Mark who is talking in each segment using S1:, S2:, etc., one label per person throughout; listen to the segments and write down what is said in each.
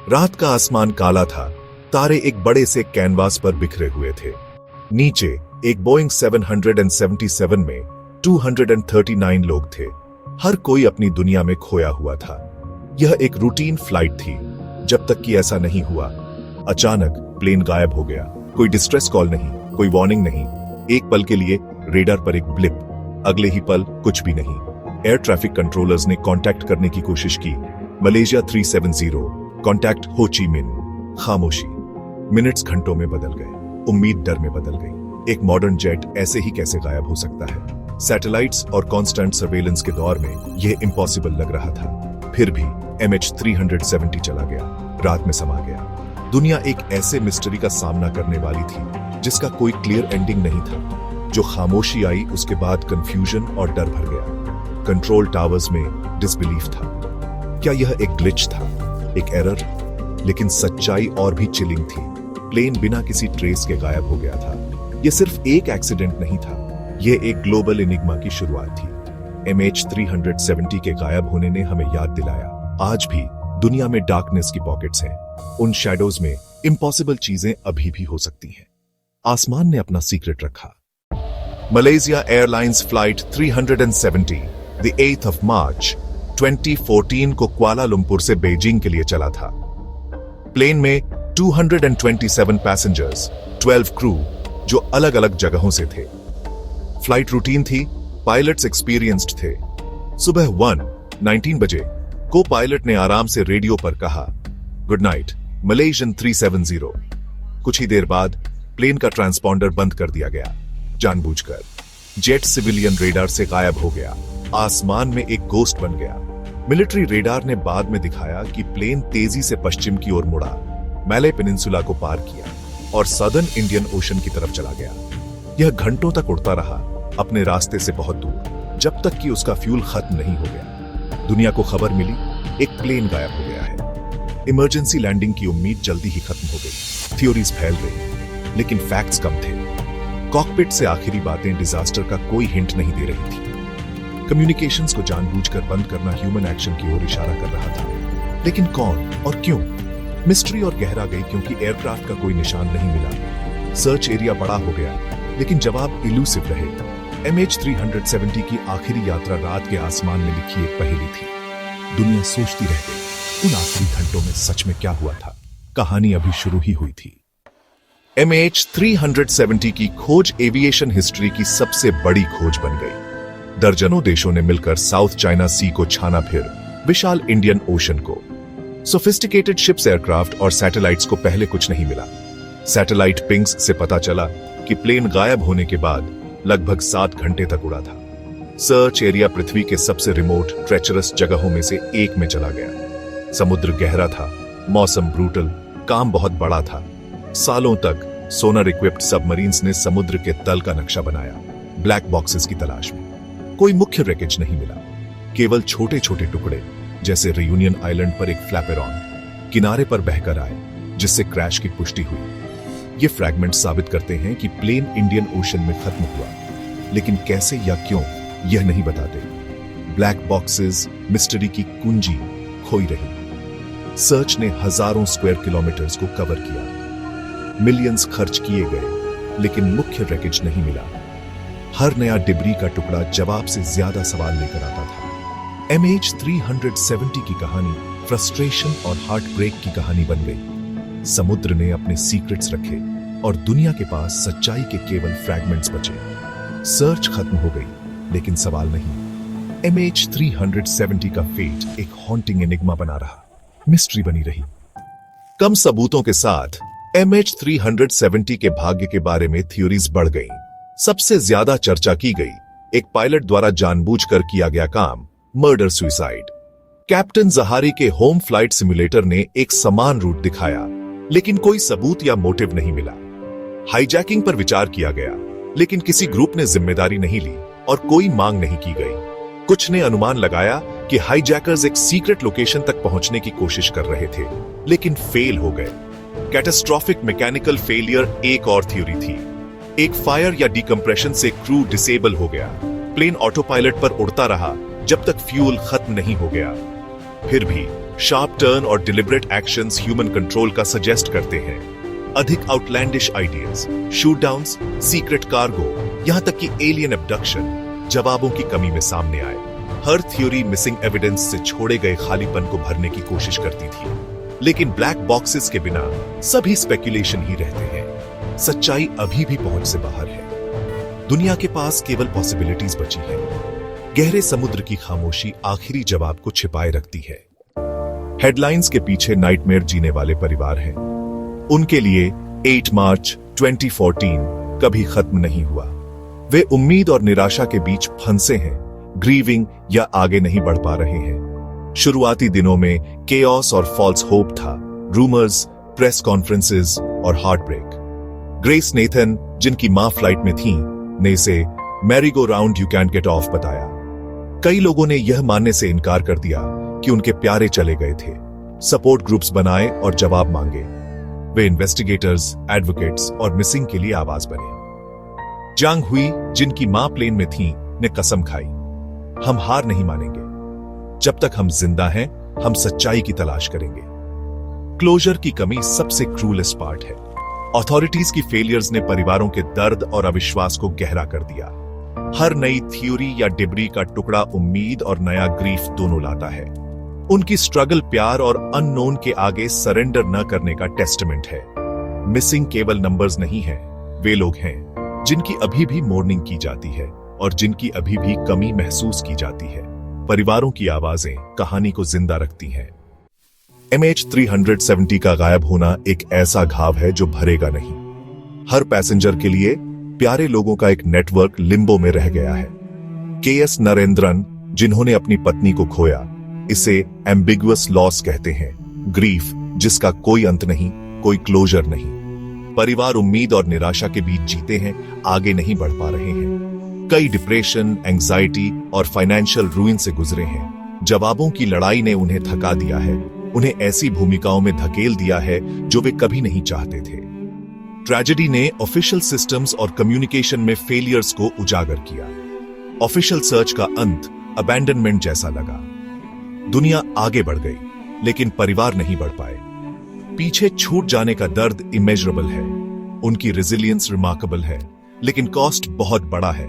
S1: रात का आसमान काला था, तारे एक बड़े से कैनवास पर बिखरे हुए थे। नीचे एक बोइंग 777 में 239 लोग थे। हर कोई अपनी दुनिया में खोया हुआ था। यह एक रूटीन फ्लाइट थी, जब तक कि ऐसा नहीं हुआ। अचानक प्लेन गायब हो गया। कोई डिस्ट्रेस कॉल नहीं, कोई वार्निंग नहीं। एक पल के लिए रेडार पर एक ब्लिप, अगले ही पल कुछ भी नहीं। एयर ट्रैफिक कंट्रोलर्स ने कांटेक्ट करने की कोशिश की। मलेशिया 370, कांटेक्ट हो ची मिन। खामोशी। मिनट्स घंटों में बदल गए, उम्मीद डर में बदल गई। एक मॉडर्न जेट ऐसे ही कैसे गायब हो सकता है? सैटेलाइट्स और कांस्टेंट सर्वेलेंस के दौर में यह इम्पॉसिबल लग रहा था। फिर भी MH370 चला गया, रात में समा गया। दुनिया एक ऐसे मिस्ट्री का सामना करने वाली थी जिसका कोई क्लियर एंडिंग नहीं था। जो खामोशी आई, उसके बाद कंफ्यूजन और डर भर गया। कंट्रोल टावर्स में डिसबिलीफ था। क्या यह एक ग्लिच था, एक एरर? लेकिन सच्चाई और भी चिलिंग थी। प्लेन बिना किसी ट्रेस के गायब हो गया था। यह सिर्फ एक एक्सीडेंट नहीं था, यह एक ग्लोबल एनिग्मा की शुरुआत थी। MH370 के गायब होने ने हमें याद दिलाया, आज भी दुनिया में डार्कनेस की पॉकेट्स हैं। उन शैडोज में इम्पॉसिबल चीजें अभी भी हो सकती हैं। आसमान ने अपना सीक्रेट रखा। Malaysia airlines flight 370 the 8th of March 2014 को कुआलालंपुर से बीजिंग के लिए चला था। प्लेन में 227 पैसेंजर्स, 12 क्रू, जो अलग अलग जगहों से थे। फ्लाइट रूटीन थी, पायलट्स एक्सपीरियंस्ड थे। सुबह 1:19 बजे को पायलट ने आराम से रेडियो पर कहा, गुड नाइट मलेशियन 370। कुछ ही देर बाद प्लेन का ट्रांसपॉन्डर बंद कर दिया गया, जानबूझकर। जेट सिविलियन रेडार से गायब हो गया, आसमान में एक गोस्ट बन गया। मिलिट्री रेडार ने बाद में दिखाया कि प्लेन तेजी से पश्चिम की ओर मुड़ा, मैले पेनिनसुला को पार किया और सदर्न इंडियन ओशन की तरफ चला गया। यह घंटों तक उड़ता रहा, अपने रास्ते से बहुत दूर, जब तक कि उसका फ्यूल खत्म नहीं हो गया। दुनिया को खबर मिली, एक प्लेन गायब हो गया है। इमरजेंसी लैंडिंग की उम्मीद जल्दी ही खत्म हो गई। थ्योरीज फैल गई, लेकिन फैक्ट्स कम थे। कॉकपिट से आखिरी बातें डिजास्टर का कोई हिंट नहीं दे रही थी। कम्युनिकेशंस को जानबूझकर बंद करना ह्यूमन एक्शन की ओर इशारा कर रहा था। लेकिन कौन और क्यों? मिस्ट्री और गहरा गई क्योंकि एयरक्राफ्ट का कोई निशान नहीं मिला। सर्च एरिया बड़ा हो गया, लेकिन जवाब इलूसिव रहे। MH370 की आखिरी यात्रा रात के आसमान में लिखी एक पहेली थी। दुनिया सोचती रह गई, उन आखिरी घंटों में सच में क्या हुआ था? कहानी अभी शुरू ही हुई थी। MH370 की खोज एविएशन हिस्ट्री की सबसे बड़ी खोज बन गई। दर्जनों देशों ने मिलकर साउथ चाइना सी को छाना, फिर विशाल इंडियन ओशन को। सोफिस्टिकेटेड शिप्स, एयरक्राफ्ट और सैटेलाइट्स को पहले कुछ नहीं मिला। सैटेलाइट पिंग्स से पता चला कि प्लेन गायब होने के बाद लगभग 7 घंटे तक उड़ा था। सर्च एरिया पृथ्वी के सबसे रिमोट, ट्रेचरस जगहों में से एक में चला गया। समुद्र गहरा था, मौसम ब्रूटल, काम बहुत बड़ा था। सालों तक सोनर इक्विप्ड सबमरीन्स ने समुद्र के तल का नक्शा बनाया, ब्लैक बॉक्सेस की तलाश में। कोई मुख्य रैकेज नहीं मिला, केवल छोटे छोटे टुकड़े, जैसे रियूनियन आइलैंड पर एक फ्लैपेरॉन किनारे पर बहकर आए, जिससे क्रैश की पुष्टि हुई। ये फ्रैगमेंट साबित करते हैं कि प्लेन इंडियन ओशन में खत्म हुआ, लेकिन कैसे या क्यों यह नहीं बताते। ब्लैक बॉक्सेस मिस्ट्री की कुंजी खोई रही। सर्च ने हजारों स्क्वायर किलोमीटर्स को कवर किया, मिलियंस खर्च किए गए, लेकिन मुख्य रैकेज नहीं मिला। हर नया डिब्री का टुकड़ा जवाब से ज्यादा सवाल लेकर आता था। MH370 की कहानी फ्रस्ट्रेशन और हार्ट ब्रेक की कहानी बन गई। समुद्र ने अपने सीक्रेट्स रखे और दुनिया के पास सच्चाई के केवल फ्रैगमेंट्स बचे। सर्च खत्म हो गई, लेकिन सवाल नहीं। MH370 का फेट एक हॉन्टिंग एनिग्मा बना रहा, मिस्ट्री बनी रही। कम सबूतों के साथ MH370 के भाग्य के बारे में थ्योरीज बढ़ गईं। सबसे ज्यादा चर्चा की गई एक पायलट द्वारा जानबूझकर किया गया काम, मर्डर सुसाइड। कैप्टन जहारी के होम फ्लाइट सिमुलेटर ने एक समान रूट दिखाया, लेकिन कोई सबूत या मोटिव नहीं मिला। हाईजैकिंग पर विचार किया गया, लेकिन किसी ग्रुप ने जिम्मेदारी नहीं ली और कोई मांग नहीं की गई। कुछ ने अनुमान लगाया कि हाईजैकर्स एक सीक्रेट लोकेशन तक पहुंचने की कोशिश कर रहे थे, लेकिन फेल हो गए। कैटास्ट्रोफिक मैकेनिकल फेलियर एक और थ्योरी थी। एक फायर या डिकम्प्रेशन से क्रू डिसेबल हो गया। प्लेन ऑटो पायलट पर उड़ता रहा जब तक फ्यूल खत्म नहीं हो गया। फिर भी शार्प टर्न और डिलिबरेट एक्शंस ह्यूमन कंट्रोल का सजेस्ट करते हैं। अधिक outlandish ideas, shoot downs, secret cargo, यहां तक कि एलियन अबडक्शन जवाबों की कमी में सामने आए। हर थ्योरी मिसिंग एविडेंस से छोड़े गए खालीपन को भरने की कोशिश करती थी, लेकिन ब्लैक बॉक्सेस के बिना सभी स्पेकुलेशन ही रहते हैं। सच्चाई अभी भी पहुंच से बाहर है। दुनिया के पास केवल पॉसिबिलिटीज बची हैं। गहरे समुद्र की खामोशी आखिरी जवाब को छिपाए रखती है। हेडलाइंस के पीछे नाइटमेयर जीने वाले परिवार हैं। उनके लिए 8 मार्च 2014 कभी खत्म नहीं हुआ। वे उम्मीद और निराशा के बीच फंसे हैं, ग्रीविंग या आगे नहीं बढ़ पा रहे हैं। शुरुआती दिनों में केओस और फॉल्स होप था, रूमर्स, प्रेस कॉन्फ्रेंसेस और हार्ट ब्रेक। ग्रेस नेथन, जिनकी मां फ्लाइट में थी, ने इसे merry go round you can get of बताया। कई लोगों ने यह मानने से इनकार कर दिया कि उनके प्यारे चले गए थे। सपोर्ट ग्रुप्स बनाए और जवाब मांगे। वे इन्वेस्टिगेटर्स, एडवोकेट्स और मिसिंग के लिए आवाज बने। जांग हुई, जिनकी मां प्लेन में थी, ने कसम खाई, हम हार नहीं मानेंगे। जब तक हम जिंदा हैं, हम सच्चाई की तलाश करेंगे। क्लोजर की कमी सबसे क्रूलेस्ट पार्ट है। अथॉरिटीज की फेलियर्स ने परिवारों के दर्द और अविश्वास को गहरा कर दिया। हर नई थ्योरी या डिब्री का टुकड़ा उम्मीद और नया ग्रीफ दोनों लाता है। उनकी स्ट्रगल प्यार और अननोन के आगे सरेंडर न करने का टेस्टमेंट है। मिसिंग केवल नंबर्स नहीं है, वे लोग हैं जिनकी अभी भी मॉर्निंग की जाती है और जिनकी अभी भी कमी महसूस की जाती है। परिवारों की आवाजें कहानी को जिंदा रखती हैं। MH370 का गायब होना एक ऐसा घाव है जो भरेगा नहीं। हर पैसेंजर के लिए प्यारे लोगों का एक नेटवर्क लिम्बो में रह गया है। KS नरेंद्रन, जिन्होंने अपनी पत्नी को खोया, इसे एम्बिगुअस लॉस कहते हैं, ग्रीफ जिसका कोई अंत नहीं, कोई क्लोजर नहीं। परिवार उम्मीद और निराशा के बीच जीते हैं, आगे नहीं बढ़ पा रहे हैं। कई डिप्रेशन, एंजाइटी और फाइनेंशियल रूइन से गुजरे हैं। जवाबों की लड़ाई ने उन्हें थका दिया है, उन्हें ऐसी भूमिकाओं में धकेल दिया है जो वे कभी नहीं चाहते थे। ट्रेजेडी ने ऑफिशियल सिस्टम्स और कम्युनिकेशन में फेलियर्स को उजागर किया। ऑफिशियल सर्च का अंत अबैंडनमेंट जैसा लगा। दुनिया आगे बढ़ गई, लेकिन परिवार नहीं बढ़ पाए। पीछे छूट जाने का दर्द इमेजरेबल है। उनकी रेजिलियंस रिमार्केबल है, लेकिन कॉस्ट बहुत बड़ा है।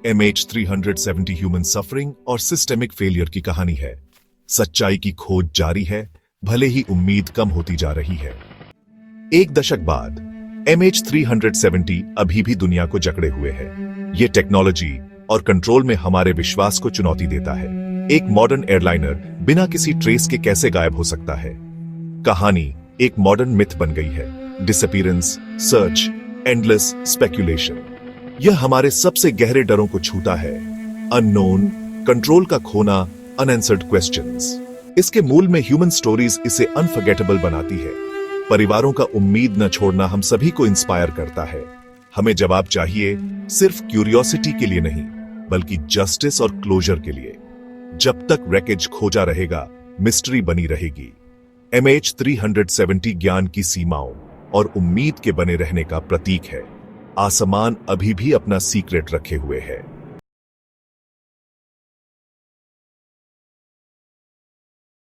S1: MH370 ह्यूमन सफरिंग और सिस्टेमिक फेलियर की कहानी है। सच्चाई की खोज जारी है, भले ही उम्मीद कम होती जा रही है। एक दशक बाद MH370 अभी भी दुनिया को जकड़े हुए है। ये टेक्नोलॉजी और कंट्रोल में हमारे विश्वास को चुनौती देता है। एक मॉडर्न एयरलाइनर बिना किसी ट्रेस के कैसे गायब हो सकता है? कहानी एक मॉडर्न मिथ बन गई है। Disappearance, search, endless speculation. यह हमारे सबसे गहरे डरों को छूता है। अननोन, कंट्रोल का खोना, अनआंसर्ड क्वेश्चंस। इसके मूल में ह्यूमन स्टोरीज इसे अनफॉरगेटेबल बनाती है। परिवारों का उम्मीद न छोड़ना हम सभी को इंस्पायर करता है। हमें जवाब चाहिए, सिर्फ क्यूरियोसिटी के लिए नहीं, बल्कि जस्टिस और क्लोजर के लिए। जब तक रैकेज खोजा रहेगा, मिस्ट्री बनी रहेगी। MH370 ज्ञान की सीमाओं और उम्मीद के बने रहने का प्रतीक है। आसमान अभी भी अपना सीक्रेट रखे हुए है।